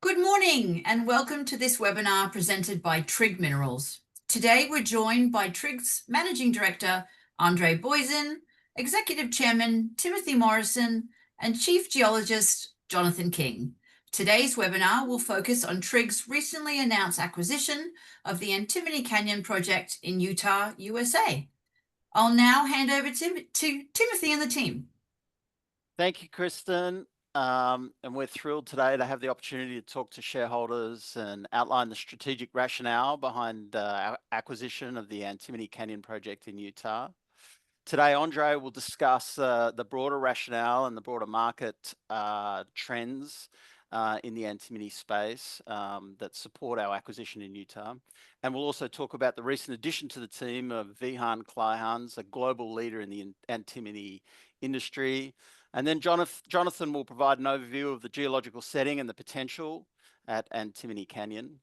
Good morning and welcome to this webinar presented by Trigg Minerals. Today we're joined by Trigg's Managing Director, Andre Booyzen, Executive Chairman, Timothy Morrison, and Chief Geologist, Jonathan King. Today's webinar will focus on Trigg's recently announced acquisition of the Antimony Canyon Project in Utah, USA. I'll now hand over to Timothy and the team. Thank you, Kristen. And we're thrilled today to have the opportunity to talk to shareholders and outline the strategic rationale behind our acquisition of the Antimony Canyon Project in Utah. Today, Andre will discuss the broader rationale and the broader market trends in the antimony space that support our acquisition in Utah. And we'll also talk about the recent addition to the team of Vihan Kleihans, a global leader in the antimony industry. And then Jonathan will provide an overview of the geological setting and the potential at Antimony Canyon.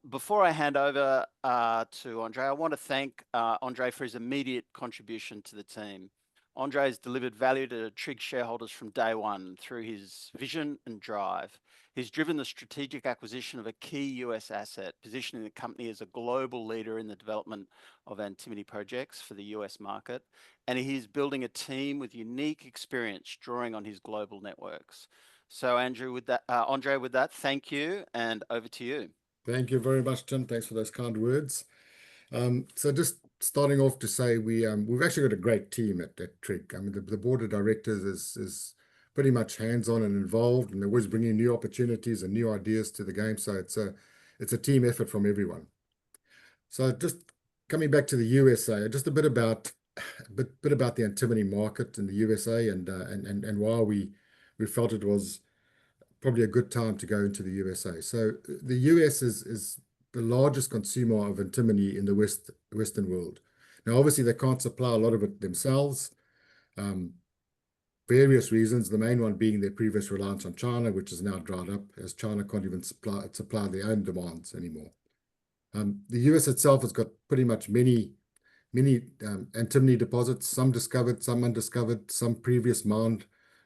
Before I hand over to Andre, I want to thank Andre for his immediate contribution to the team. Andre has delivered value to Trigg shareholders from day one through his vision and drive. He's driven the strategic acquisition of a key US asset, positioning the company as a global leader in the development of antimony projects for the US market. And he's building a team with unique experience drawing on his global networks. So Andre, with that, thank you, and over to you. Thank you very much, Tim. Thanks for those kind words. So just starting off to say we've actually got a great team at Trigg. I mean, the board of directors is pretty much hands-on and involved, and they're always bringing new opportunities and new ideas to the game. So it's a team effort from everyone. So just coming back to the USA, just a bit about the antimony market in the USA and why we felt it was probably a good time to go into the USA. So the US is the largest consumer of antimony in the Western world. Now, obviously, they can't supply a lot of it themselves. Various reasons, the main one being their previous reliance on China, which is now dried up, as China can't even supply their own demands anymore. The US itself has got pretty much many antimony deposits, some discovered, some undiscovered, some previous mined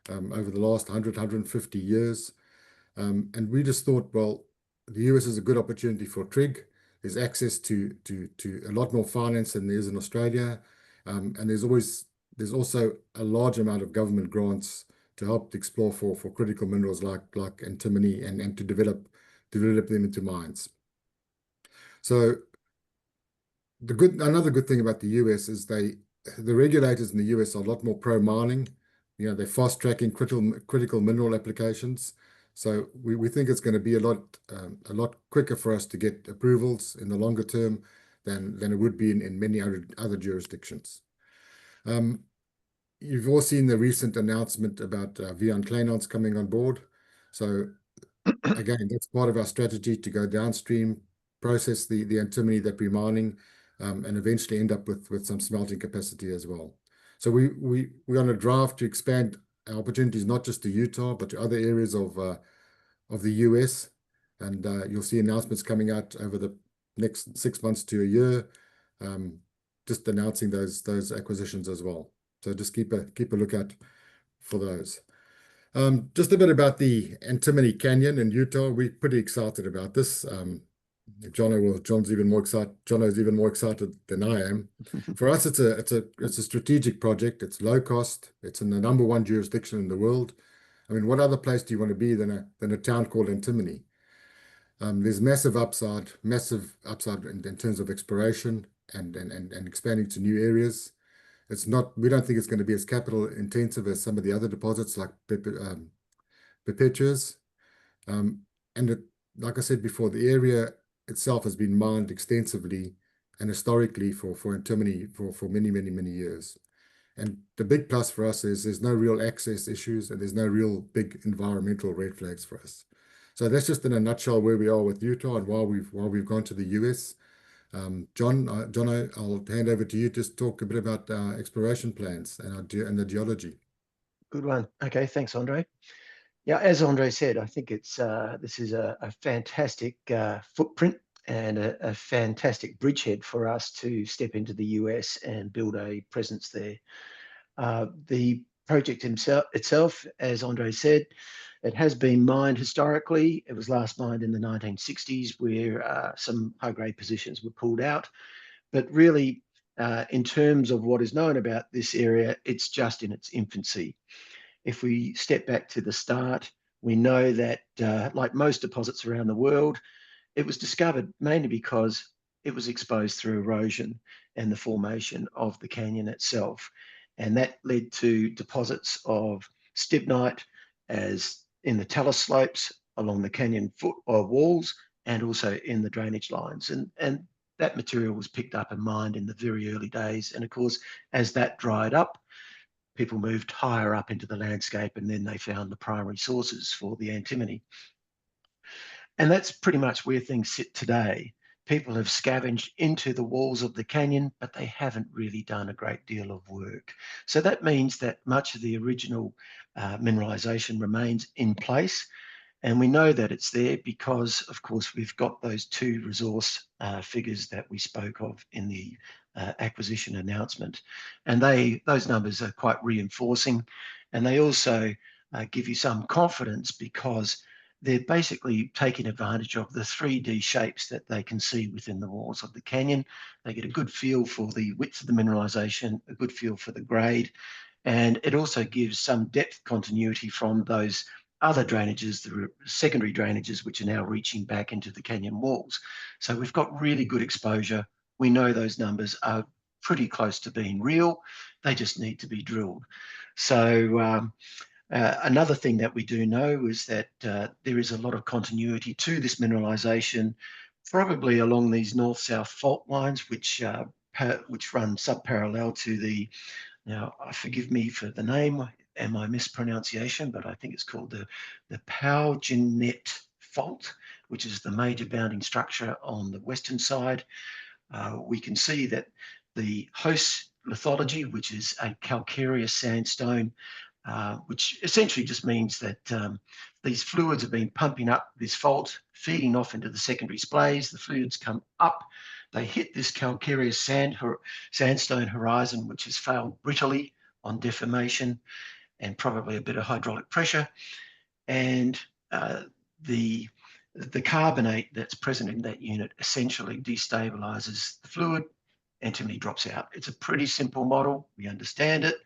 over the last 150 years. And we just thought, well, the US is a good opportunity for Trigg. There's access to a lot more finance than there is in Australia. And there's also a large amount of government grants to help explore for critical minerals like antimony and to develop them into mines. So another good thing about the US is the regulators in the US are a lot more pro-mining. You know, they're fast-tracking critical mineral applications. So we think it's going to be a lot quicker for us to get approvals in the longer term than it would be in many other jurisdictions. You've all seen the recent announcement about Vihan Kleihans coming on board. So again, that's part of our strategy to go downstream, process the antimony that we're mining, and eventually end up with some smelting capacity as well. So we're on a drive to expand our opportunities not just to Utah, but to other areas of the US. And you'll see announcements coming out over the next 6 months to a year, just announcing those acquisitions as well. So just keep a lookout for those. Just a bit about the Antimony Canyon in Utah. We're pretty excited about this. Jono's even more excited than I am. For us, it's a strategic project. It's low cost. It's in the #1 jurisdiction in the world. I mean, what other place do you want to be than a town called Antimony? There's massive upside in terms of exploration and expanding to new areas. We don't think it's going to be as capital intensive as some of the other deposits like Perpetuas. Like I said before, the area itself has been mined extensively and historically for antimony for many years. And the big plus for us is there's no real access issues and there's no real big environmental red flags for us. So that's just in a nutshell where we are with Utah and why we've gone to the US. Jono, I'll hand over to you to just talk a bit about our exploration plans and the geology. Good one. Okay, thanks, Andre. Yeah, as Andre said, I think this is a fantastic footprint and a fantastic bridgehead for us to step into the US and build a presence there. The project itself, as Andre said, It has been mined historically. It was last mined in the 1960s, where some high-grade positions were pulled out. But really, in terms of what is known about this area, it's just in its infancy. If we step back to the start, we know that, like most deposits around the world, it was discovered mainly because it was exposed through erosion and the formation of the canyon itself. And that led to deposits of stibnite as in the talus slopes along the canyon foot walls and also in the drainage lines. And that material was picked up and mined in the very early days. And of course, as that dried up, people moved higher up into the landscape, and then they found the primary sources for the antimony. And that's pretty much where things sit today. People have scavenged into the walls of the canyon, but they haven't really done a great deal of work. So that means that much of the original mineralization remains in place. And we know that it's there because, of course, we've got those two resource figures that we spoke of in the acquisition announcement. And those numbers are quite reinforcing. And they also give you some confidence because they're basically taking advantage of the 3D shapes that they can see within the walls of the canyon. They get a good feel for the width of the mineralization, a good feel for the grade, and it also gives some depth continuity from those other drainages, the secondary drainages, which are now reaching back into the canyon walls. So we've got really good exposure. We know those numbers are pretty close to being real. They just need to be drilled. So another thing that we do know is that there is a lot of continuity to this mineralization, probably along these north-south fault lines, which run subparallel to the, now forgive me for the name and my mispronunciation, but I think it's called the Booyzen fault, which is the major bounding structure on the western side. We can see that the host lithology, which is a calcareous sandstone, which essentially just means that these fluids have been pumping up this fault, feeding off into the secondary splays. The fluids come up, they hit this calcareous sandstone horizon, which has failed brittly on deformation and probably a bit of hydraulic pressure. And the carbonate that's present in that unit essentially destabilizes the fluid, antimony drops out. It's a pretty simple model, we understand it.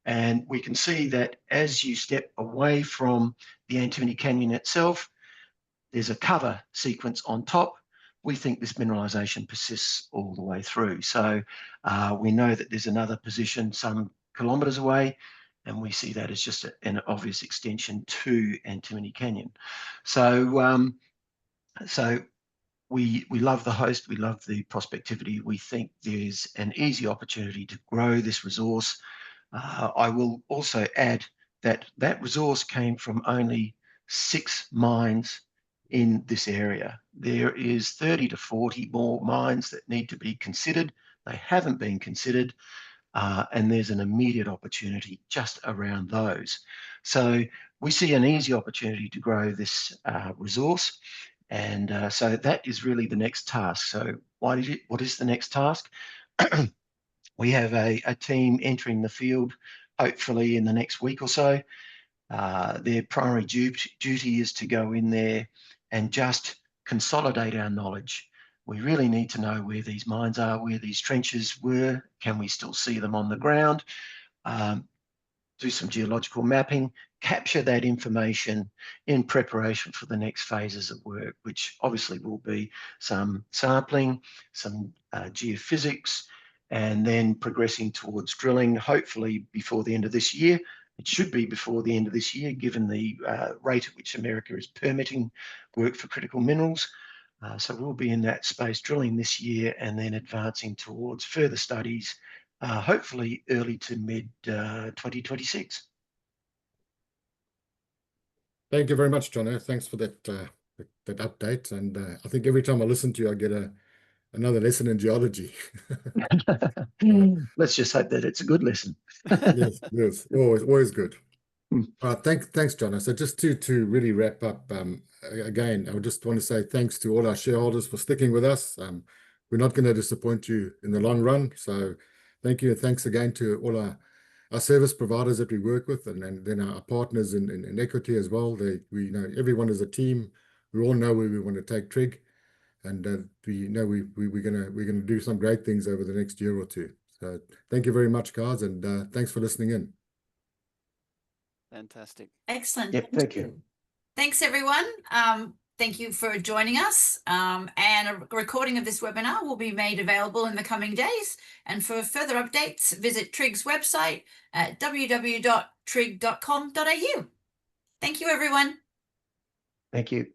And we can see that as you step away from the Antimony Canyon itself, there's a cover sequence on top. We think this mineralization persists all the way through. So we know that there's another position some kilometers away, and we see that as just an obvious extension to Antimony Canyon. So we love the host, we love the prospectivity. We think there's an easy opportunity to grow this resource. I will also add that that resource came from only 6 mines in this area. There is 30 to 40 more mines that need to be considered. They haven't been considered, and there's an immediate opportunity just around those. So we see an easy opportunity to grow this resource, and so that is really the next task. So what is the next task? We have a team entering the field, hopefully in the next week or so. Their primary duty is to go in there and just consolidate our knowledge. We really need to know where these mines are, where these trenches were, can we still see them on the ground, do some geological mapping, capture that information in preparation for the next phases of work, which obviously will be some sampling, some geophysics, and then progressing towards drilling, hopefully before the end of this year. It should be before the end of this year, given the rate at which America is permitting work for critical minerals. So we'll be in that space drilling this year and then advancing towards further studies, hopefully early to mid 2026. Thank you very much, John. Thanks for that update. And I think every time I listen to you, I get another lesson in geology. Let's just hope that it's a good lesson. Yes, always good. Thanks, John. So just to really wrap up, again, I would just want to say thanks to all our shareholders for sticking with us. We're not going to disappoint you in the long run. So thank you, and thanks again to all our our service providers that we work with, and then our partners in equity as well. We know everyone is a team. We all know where we want to take Trigg, and we know we're gonna do some great things over the next year or two. So thank you very much, guys, and thanks for listening in. Fantastic. Excellent. Yep, thank you. Thanks, everyone. Thank you for joining us. And a recording of this webinar will be made available in the coming days. And for further updates, visit Trigg's website at www.trigg.com.au. Thank you, everyone. Thank you.